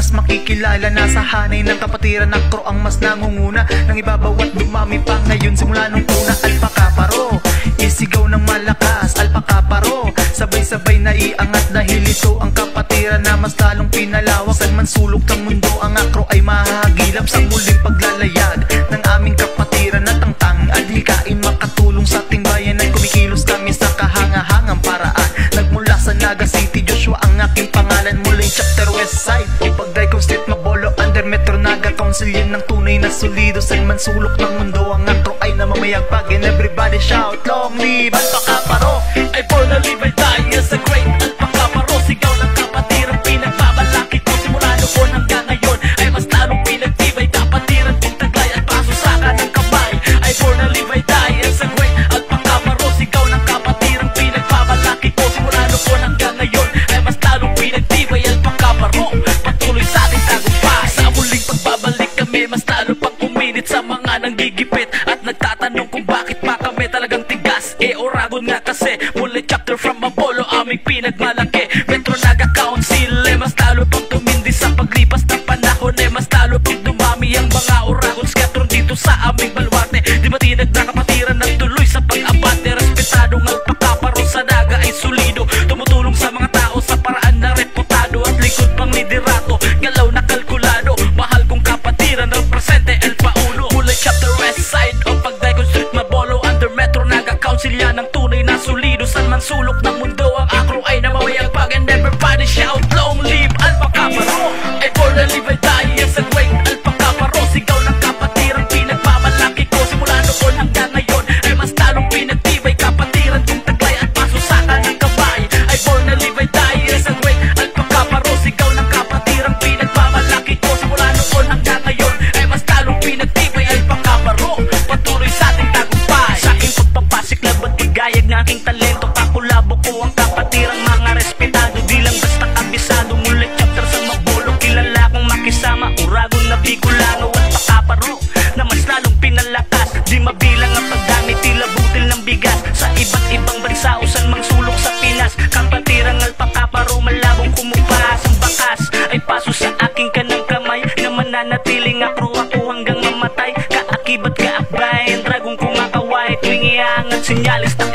mas makikilala na sa hanay ng kapatiran. Akro ang mas nangunguna ng ibabaw at dumami pa ngayon simula nung una. Alpaka paro, isigaw ng malakas. Alpaka paro, sabay-sabay na iangat dahil ito ang kapatiran na mas lalong pinalawak. Saan man sulok ng mundo ang akro ay mahahagilap sa muling paglalayag ng aming kapatiran na tangtang adhikain makatulong sa ating bayan at kumikilos kami sa kahangahangang paraan. Nagmula sa Naga City, Joshua ang aking pangalan, mula yung chapter west side o Pagdaycom Street, Mabolo, under Metro Naga Council. Yan ng tunay na solido, saan man sulok ng mundo ang akro ay namamayagpag. And everybody shout, long live Alpaka Paro! I born to live and die as a great Alpaka Paro. Sigaw ng kapatiran, pinagbabalaki ko simula noon hanggang ngayon ay mas lalong pinagtibay. Kapatiran kong taglay at pasusakan ng kamay. I born to live and die as a great Alpaka Paro. Sigaw ng kapatiran, pinagbabalaki ko simula noon hanggang ngayon ay mas lalong pinagtibay. Alpaka Paro, patuloy sa ating tagumpay. Sa muling pagbabalik kami mas lalo pang uminit sa mga nanggigipit at nagtatanong kung bakit pa kami talagang tigas. Oragon nga kasi mula chapter from Mabolo aming pinagmalaki. Metro Naga Council mas lalo pang tumindi sa paglipas ng panahon. Mas lalo pang dumami ang mga Oragons katron dito sa aming baluarte. Di matinag na kapatiran ng tuloy sa pag-abante. Respetadong Alpaka Paro sa Naga ay solido, tumutulong sa mga tao sa paraan na reputado at likod pang liderato. Galaw na kalkulado, mahal kong kapatiran, represente El Paulo. Mula chapter west side o Pagdaycom Street, Mabolo, under Metro Naga Council. Yan ang tunay na solido, saan man sulok ng mundo ang akro ay namamayagpag. And everybody shout, long live Alpaka Paro! I born to live and die as a great Alpaka Paro. Sigaw ng kapatiran, pinagmamalaki ko simula noon hanggang ngayon ay mas lalong pinagtibay. Kapatiran kong taglay at pasusakan ng kabay. I born to live and die as a great Alpaka Paro. Sigaw ng kapatiran, pinagmamalaki ko simula noon hanggang ngayon ay mas lalong pinagtibay. Alpaka Paro, patuloy sa ating tagumpay. Sa aking pagpapasik labat ligayag ng aking talento, kakulabo ko ang kapatirang mga respetado. Di lang basta kabisado, mula chapter sa Mabolo kilala kong makisama. Oragon na Bicolano at Pakaparo na mas lalong pinalakas. Di mabilang ang pagdami, tila butil ng bigas sa iba't ibang bansa o saan mang sulok sa Pinas. Kapatirang Alpaka Paro, malabong kumupas. Ang bakas ay paso sa aking kanang kamay na mananatiling akro ako hanggang mamatay. Kaakibat kaakbay, ang dragong kumakaway tuwing iangat sinyalis na